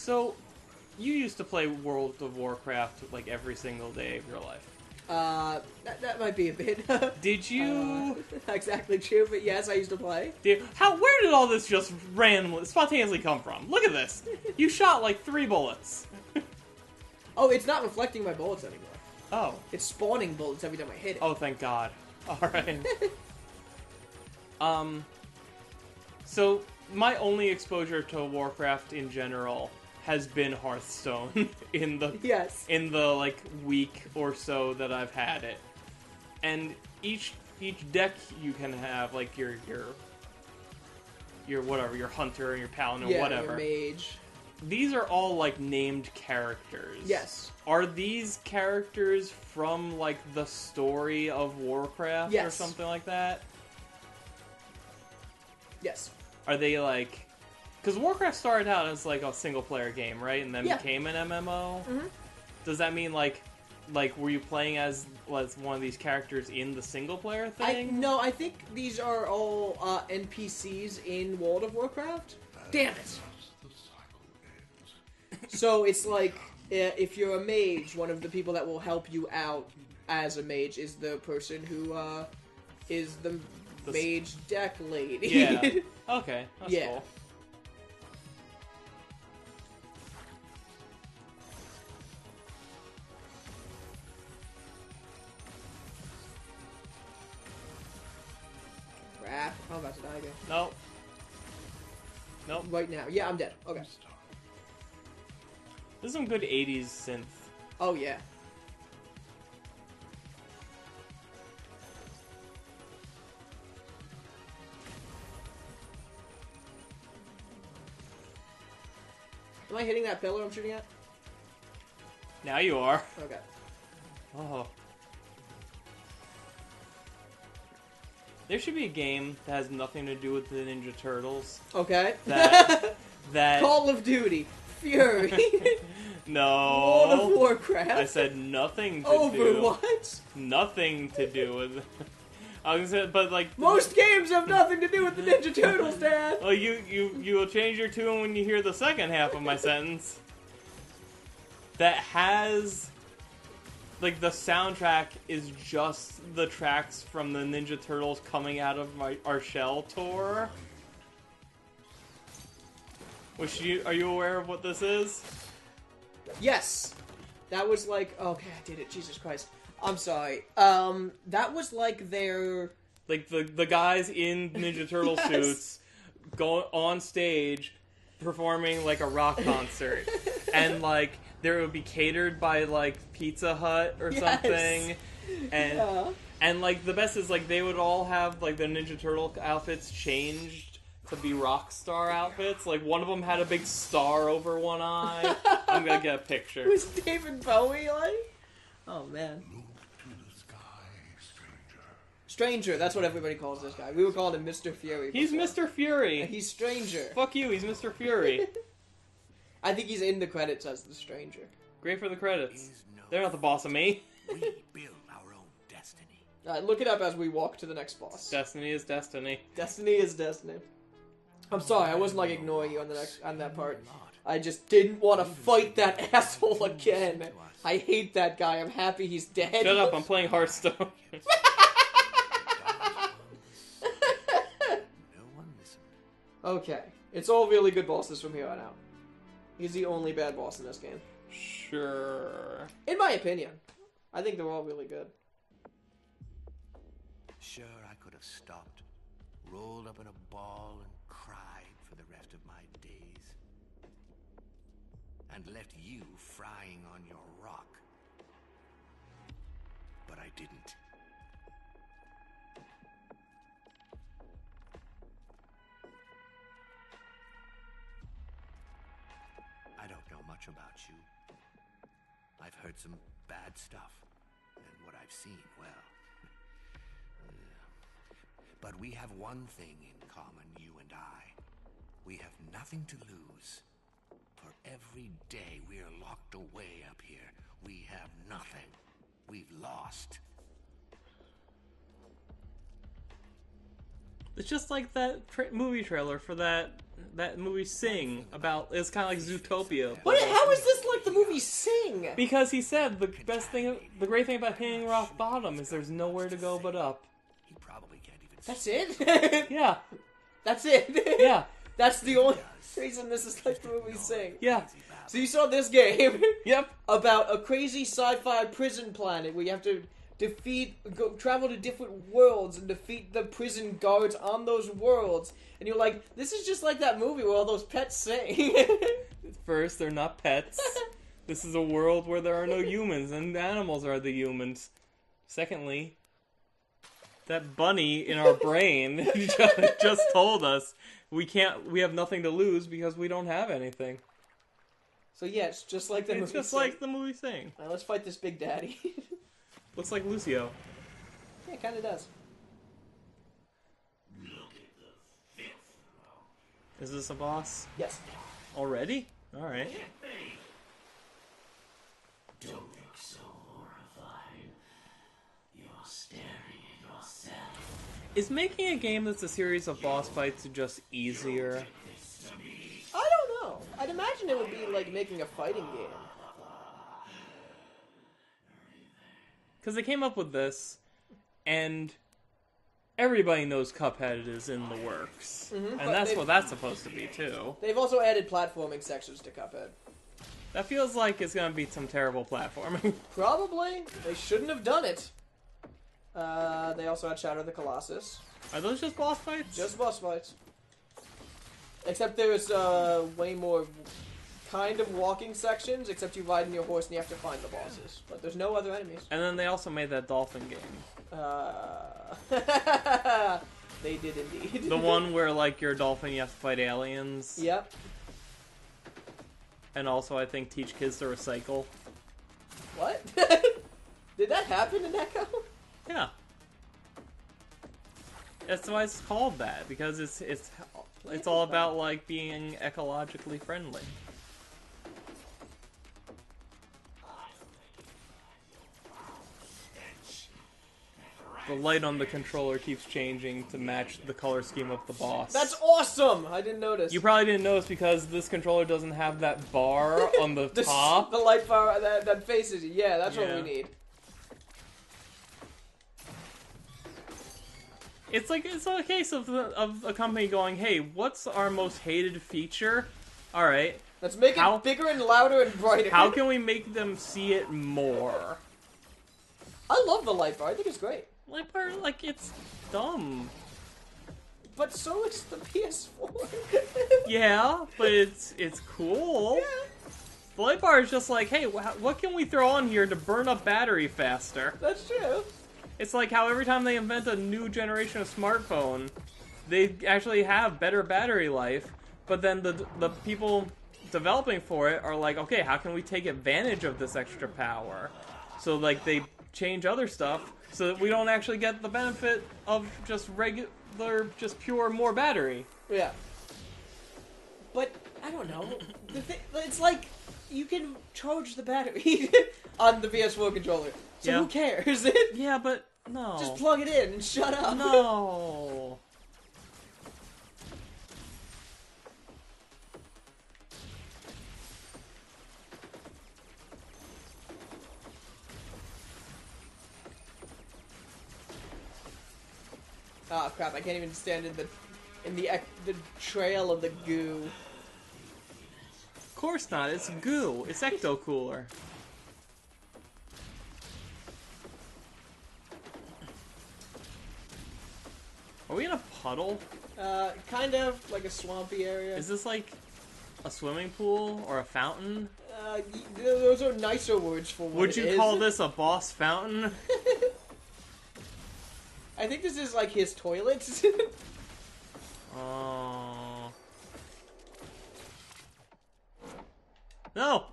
So, you used to play World of Warcraft like every single day of your life. That might be a bit. Did you? Not exactly true, but yes, I used to play. Where did all this just randomly, spontaneously come from? Look at this. You shot like 3 bullets. Oh, it's not reflecting my bullets anymore. Oh. It's spawning bullets every time I hit it. Oh, thank God. Alright. So, my only exposure to Warcraft in general has been Hearthstone in the like week or so that I've had it. And each deck you can have, like your whatever, your hunter and your paladin or whatever. Your mage. These are all like named characters. Yes. Are these characters from like the story of Warcraft or something like that? Yes. Are they like... Because Warcraft started out as like a single-player game, right? And then became an MMO? Mm-hmm. Does that mean like were you playing as one of these characters in the single-player thing? No, I think these are all NPCs in World of Warcraft. Damn it! So it's like, if you're a mage, one of the people that will help you out as a mage is the person who is the mage deck lady. Yeah. Okay, that's cool. Crap. I'm about to die again. Nope. Nope. Right now. Yeah, I'm dead. Okay. This is some good 80s synth. Oh, yeah. Am I hitting that pillar I'm shooting at? Now you are. Okay. Oh. There should be a game that has nothing to do with the Ninja Turtles. Okay. That Call of Duty. Fury. No. World of Warcraft. I said nothing to Overwatch. Nothing to do with... I was gonna say, but like... Most games have nothing to do with the Ninja Turtles, Dad. Well, you will change your tune when you hear the second half of my sentence. That has... Like, the soundtrack is just the tracks from the Ninja Turtles coming out of our Shell tour. Are you aware of what this is? Yes. That was like... Okay, I did it. Jesus Christ. I'm sorry. That was like their... Like, the guys in Ninja Turtle suits go on stage performing, like, a rock concert. And, like, there would be catered by, like, Pizza Hut or something. And, like, the best is, like, they would all have, like, their Ninja Turtle outfits changed to be rock star outfits. Like, one of them had a big star over one eye. I'm gonna get a picture. Was David Bowie like? Oh, man. Stranger, that's what everybody calls this guy. We were calling him Mr. Fury. He's Mr. Fury. And he's Stranger. Fuck you, he's Mr. Fury. I think he's in the credits as the Stranger. Great for the credits. They're not the boss of me. We build our own destiny. Look it up as we walk to the next boss. Destiny is destiny. Destiny is destiny. I'm sorry, I wasn't like ignoring you on that part. I just didn't want to fight that asshole again. I hate that guy. I'm happy he's dead. Shut up, I'm playing Hearthstone. Okay. It's all really good bosses from here on out. He's the only bad boss in this game. Sure. In my opinion. I think they're all really good. Sure, I could have stopped, rolled up in a ball, and cried for the rest of my days. And left you frying on your rock. But I didn't. I don't know much about you. I've heard some bad stuff, and what I've seen, well... But we have one thing in common, you and I. We have nothing to lose. For every day we are locked away up here, we have nothing. We've lost. It's just like that movie trailer for that that movie Sing about. It's kind of like Zootopia. But how is this like the movie Sing? Because he said the great thing about hitting rock bottom is there's nowhere to go but up. He probably can't even. That's it? Yeah. That's it? Yeah. That's the only reason this is like the movie Sing. Yeah. So you saw this game Yep. about a crazy sci-fi prison planet where you have to travel to different worlds and defeat the prison guards on those worlds. And you're like, this is just like that movie where all those pets sing. First, they're not pets. This is a world where there are no humans and animals are the humans. Secondly, that bunny in our brain just told us we have nothing to lose because we don't have anything. So yeah, it's just like the movie It's just Sing. like the movie Sing. Alright, let's fight this big daddy. Looks like Lucio. Yeah, it kinda does. Is this a boss? Yes. Already? Alright. Don't look so horrified. You're staring at yourself. Is making a game that's a series of boss fights just easier? I don't know. I'd imagine it would be like making a fighting game. Because they came up with this, and everybody knows Cuphead is in the works. but And that's they've- what that's supposed to be, too. They've also added platforming sections to Cuphead. That feels like it's going to be some terrible platforming. Probably. They shouldn't have done it. They also had Shadow of the Colossus. Are those just boss fights? Just boss fights. Except there's way more kind of walking sections, except you ride in your horse and you have to find the bosses. But there's no other enemies. And then they also made that dolphin game. They did indeed. The one where, like, you're a dolphin, you have to fight aliens. Yep. And also, I think, teach kids to recycle. What? Did that happen in Echo? Yeah. That's why it's called that, because it's all about, like, being ecologically friendly. The light on the controller keeps changing to match the color scheme of the boss. That's awesome! I didn't notice. You probably didn't notice because this controller doesn't have that bar on the top. The light bar that faces you. Yeah, that's what Yeah. we need. It's a case of a company going, hey, what's our most hated feature? All right, Let's make it bigger and louder and brighter. how can we make them see it more? I love the light bar. I think it's great. Like it's dumb. But so is the PS4. Yeah, but it's cool. Yeah. The light bar is just like, hey, what can we throw on here to burn up battery faster? That's true. It's like how every time they invent a new generation of smartphone, they actually have better battery life, but then the people developing for it are like, okay, how can we take advantage of this extra power? So, like, they change other stuff so that we don't actually get the benefit of just pure more battery. Yeah. But, I don't know. It's like, you can charge the battery on the PS4 controller. So Yeah. who cares? Yeah, but no. Just plug it in and shut up. No. Oh crap! I can't even stand in the trail of the goo. Of course not. It's goo. It's ecto cooler. Are we in a puddle? Kind of like a swampy area. Is this like a swimming pool or a fountain? Those are nicer words for what Would it you is. call this a boss fountain? I think this is like his toilet. Oh. No!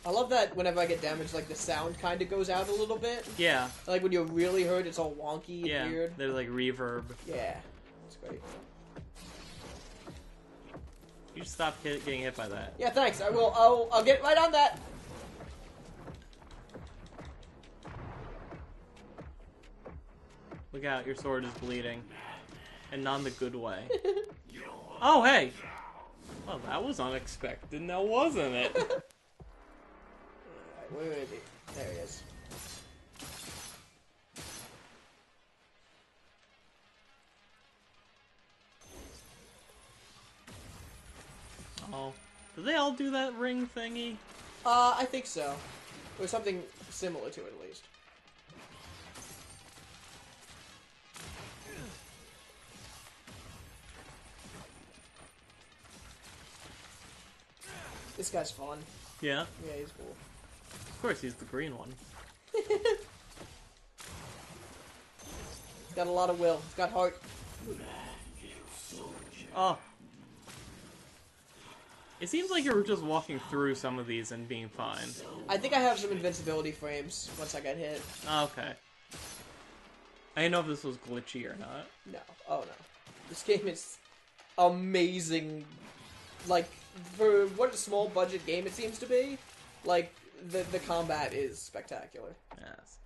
I love that whenever I get damaged, like the sound kind of goes out a little bit. Yeah. Like when you're really hurt, it's all wonky and Yeah. weird. There's like reverb. Yeah, it's great. You should stop getting hit by that. Yeah, thanks. I will. I'll get right on that. Look out, your sword is bleeding. And not in the good way. Oh, hey! Well, that was unexpected now, wasn't it? Alright, where is he? There he is. Oh. Do they all do that ring thingy? I think so. Or something similar to it, at least. This guy's fun. Yeah. Yeah, he's cool. Of course, he's the green one. He's got a lot of will. He's got heart. Oh. It seems like you're just walking through some of these and being fine. I think I have some invincibility frames once I get hit. Okay. I didn't know if this was glitchy or not. No. Oh, no. This game is amazing. Like, for what a small budget game it seems to be, like, the combat is spectacular. Yes.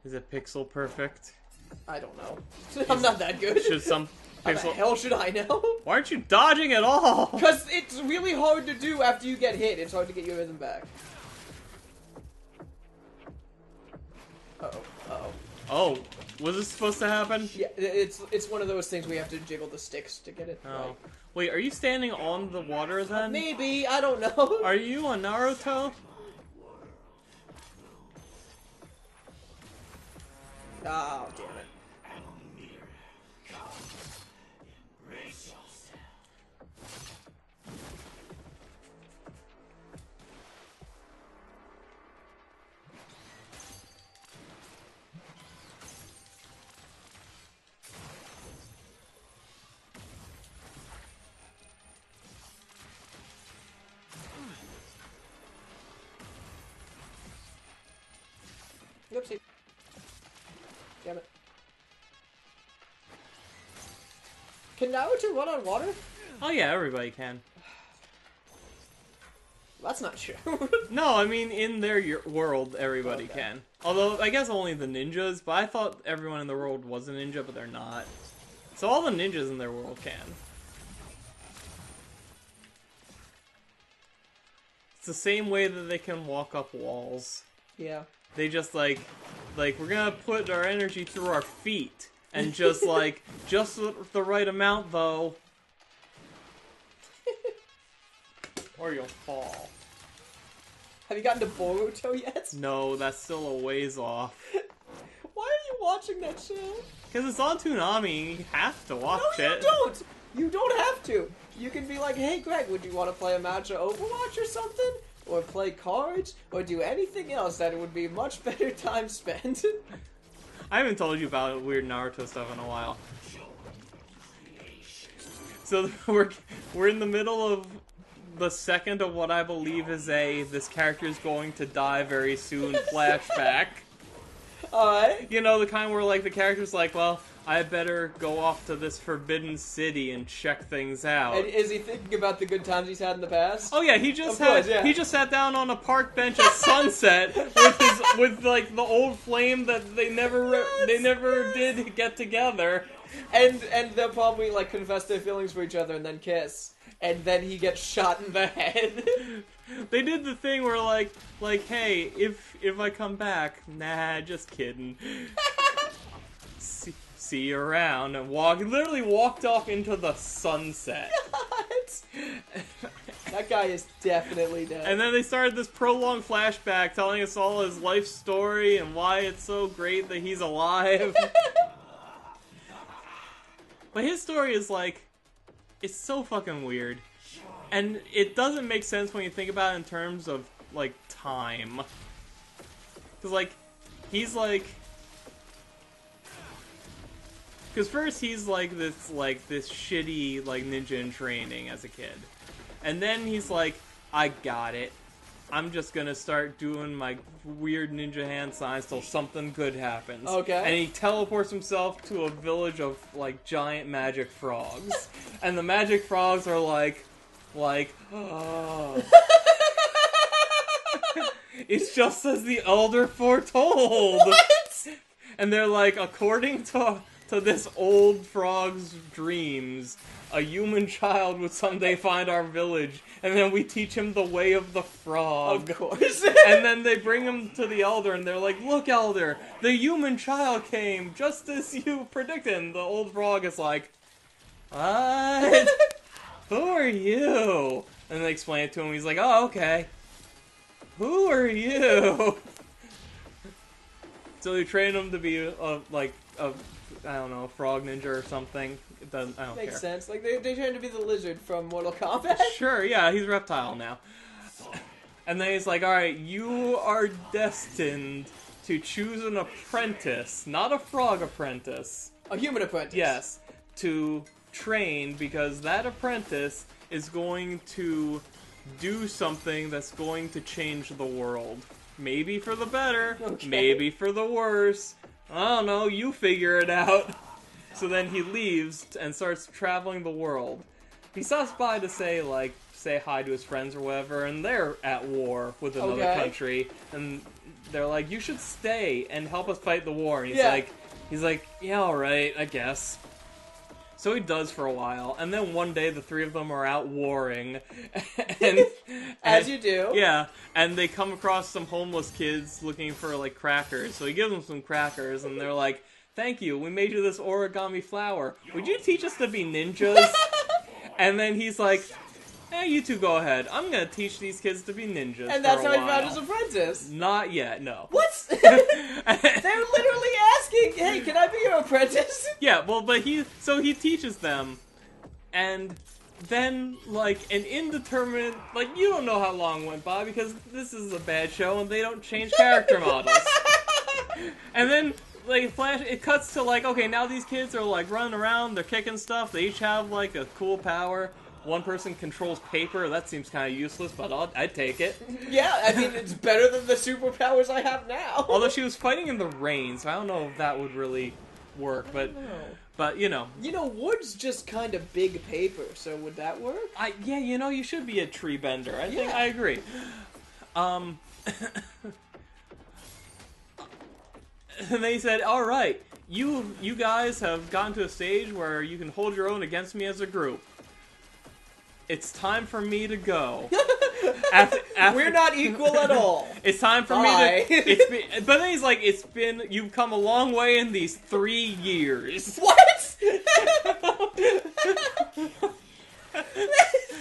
Is it pixel perfect? I don't know. I'm not that good. Should some How the pixel... hell should I know? Why aren't you dodging at all? Because it's really hard to do after you get hit. It's hard to get your rhythm back. Uh-oh. Uh-oh. Oh, was this supposed to happen? Yeah, it's one of those things where you have to jiggle the sticks to get it Oh. right. Wait, are you standing on the water then? Maybe, I don't know. Are you on Naruto? Oh, damn it. Oopsie. Damn it. Can Naruto run on water? Oh yeah, everybody can. That's not true. No, I mean, in their world, everybody Okay. can. Although, I guess only the ninjas, but I thought everyone in the world was a ninja, but they're not. So all the ninjas in their world can. It's the same way that they can walk up walls. Yeah. They just, like, we're gonna put our energy through our feet. And just, like, just the right amount, though. Or you'll fall. Have you gotten to Boruto yet? No, that's still a ways off. Why are you watching that show? Because it's on Toonami, you have to watch No, you it. don't! You don't have to! You can be like, hey Greg, would you want to play a match of Overwatch or something? Or play cards? Or do anything else that it would be much better time spent? I haven't told you about weird Naruto stuff in a while. So we're in the middle of the second of what I believe is this character is going to die very soon flashback. Alright. You know, the kind where, like, the character's like, well, I better go off to this forbidden city and check things out. And is he thinking about the good times he's had in the past? Oh yeah, he just sat down on a park bench at sunset with like the old flame that they never did get together. And they'll probably like confess their feelings for each other and then kiss. And then he gets shot in the head. They did the thing where like, hey, if I come back, nah, just kidding. See you around, and literally walked off into the sunset. That guy is definitely dead. And then they started this prolonged flashback telling us all his life story and why it's so great that he's alive. But his story is like, it's so fucking weird. And it doesn't make sense when you think about it in terms of, like, time. Because, like, he's like... Because first he's like this shitty, like, ninja in training as a kid. And then he's like, I got it. I'm just gonna start doing my weird ninja hand signs till something good happens. Okay. And he teleports himself to a village of, like, giant magic frogs. And the magic frogs are like, oh. It's just as the Elder foretold. What? And they're like, according to to this old frog's dreams, a human child would someday find our village, and then we teach him the way of the frog. Of course. And then they bring him to the elder, and they're like, "Look, elder, the human child came, just as you predicted." And the old frog is like, "What? Who are you?" And they explain it to him. He's like, "Oh, okay. Who are you?" So they train him to be a I don't know, a frog ninja or something. It doesn't. I don't Makes care. sense. Like they train to be the lizard from Mortal Kombat. Sure, yeah, he's reptile now. And then he's like, "Alright, you are destined to choose an apprentice, not a frog apprentice. A human apprentice. Yes, to train, because that apprentice is going to do something that's going to change the world. Maybe for the better, Okay. maybe for the worse. I don't know, you figure it out." So then he leaves and starts traveling the world. He stops by to say hi to his friends or whatever, and they're at war with another Okay. country, and they're like, "You should stay and help us fight the war." And Yeah. he's like, "Yeah, alright, I guess." So he does for a while, and then one day the three of them are out warring, and As you do. yeah, and they come across some homeless kids looking for like crackers. So he gives them some crackers, and they're like, "Thank you, we made you this origami flower. Would you teach us to be ninjas?" And then he's like, "You two go ahead. I'm gonna teach these kids to be ninjas." And that's for how a he found while." his apprentice. Not yet, no. What? They're literally asking, "Hey, can I be your apprentice?" Yeah, well, but he teaches them, and then, like, an indeterminate, like, you don't know how long went by, because this is a bad show, and they don't change character models. And then, like, it cuts to, like, okay, now these kids are, like, running around, they're kicking stuff, they each have, like, a cool power. One person controls paper, that seems kind of useless, but I'd take it. Yeah, I mean, it's better than the superpowers I have now. Although she was fighting in the rain, so I don't know if that would really work, but you know. You know, wood's just kind of big paper, so would that work? Yeah, you know, you should be a tree bender. I think Yeah. I agree. And they said, "Alright, you guys have gotten to a stage where you can hold your own against me as a group. It's time for me to go." After, We're not equal at all. It's time for Bye. me to... but then he's like, you've come a long way in these 3 years. What?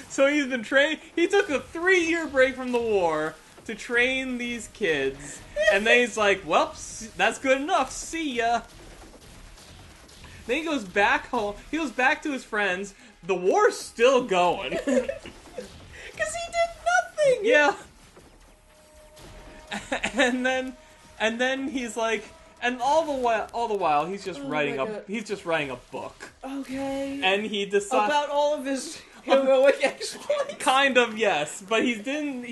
So he's been trained. He took a 3-year break from the war to train these kids, and then he's like, "Well, that's good enough. See ya." Then he goes back home. He goes back to his friends. The war's still going. Because he did nothing. Yeah. And then he's like, and all the while he's just writing my God. he's just writing a book, Okay. and he decides. About all of his heroic exploits. Kind of, yes, but he didn't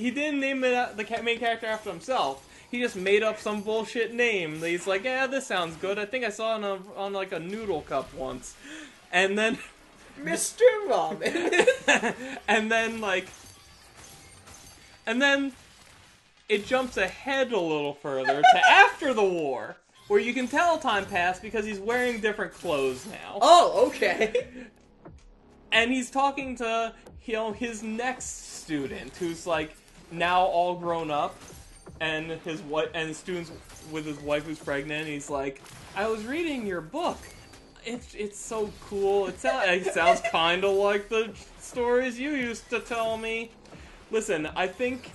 name it the main character after himself. He just made up some bullshit name. He's like, "Yeah, this sounds good. I think I saw it on like a noodle cup once," and then Mr. Ramen. and then it jumps ahead a little further to after the war, where you can tell time passed because he's wearing different clothes now. Oh, okay. And he's talking to, his next student, who's like now all grown up, and his students with his wife who's pregnant. He's like, "I was reading your book. It's so cool. It sounds kind of like the stories you used to tell me. Listen, I think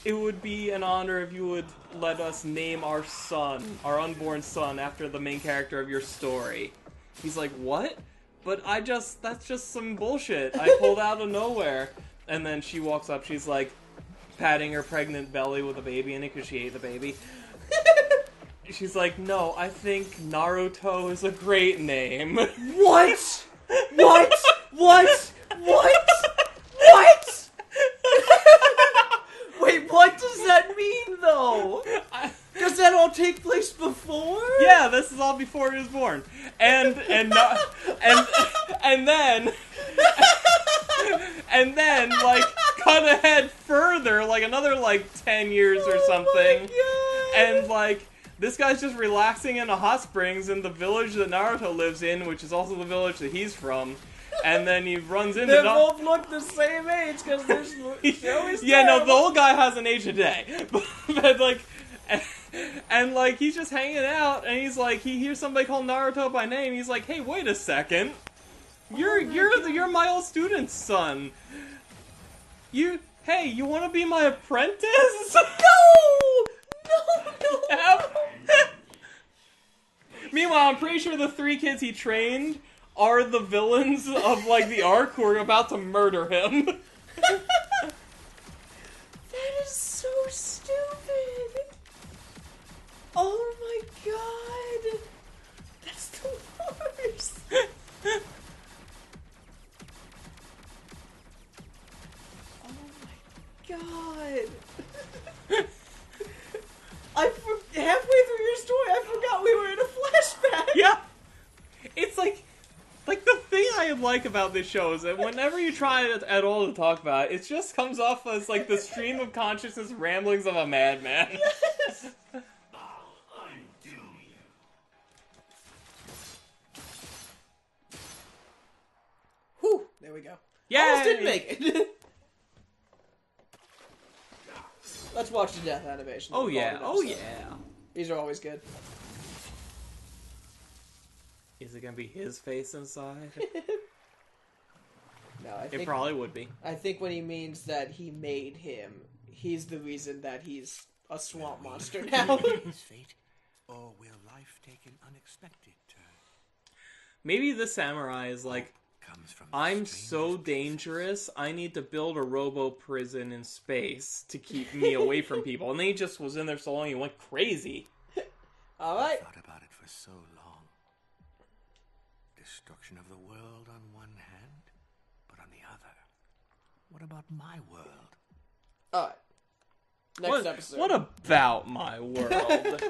it would be an honor if you would let us name our son, our unborn son, after the main character of your story." He's like, "What? But that's just some bullshit I pulled out of nowhere." And then she walks up, she's like patting her pregnant belly with a baby in it because she ate the baby. She's like, "No, I think Naruto is a great name." What? What? What? What? What? Wait, what does that mean, though? Does that all take place before? Yeah, this is all before he was born. And then like cut ahead further, like another like 10 years or something. Oh my God. And this guy's just relaxing in a hot springs in the village that Naruto lives in, which is also the village that he's from. And then he runs into... They both look the same age, because this show is yeah, no, terrible. the old guy has an age a day. But, like... And, like, he's just hanging out, and he's like, he hears somebody call Naruto by name, he's like, hey, wait a second. You're my old student's son. Hey, you want to be my apprentice? No! Meanwhile, I'm pretty sure the 3 kids he trained are the villains of, like, the arc who are about to murder him. That is so stupid. Oh my god. That's the worst. Oh my god. Halfway through your story, I forgot we were in a flashback. Yeah. It's like the thing I like about this show is that whenever you try at all to talk about it, it just comes off as like the stream of consciousness ramblings of a madman. Yes. Whew, there we go. Yay! Almost didn't make it. Let's watch the death animation. Oh yeah, oh yeah. These are always good. Is it gonna be his face inside? No, I It think probably would be. I think when he means that he made him, he's the reason that he's a swamp monster now. His fate, or will life take an unexpected turn? Maybe the samurai is like, Comes from the I'm strangest so places. dangerous, I need to build a robo prison in space to keep me away from people. And then he just was in there so long he went crazy. Alright. Thought about it for so long. Destruction of the world on one hand, but on the other, what about my world? Alright. Next episode. What about my world?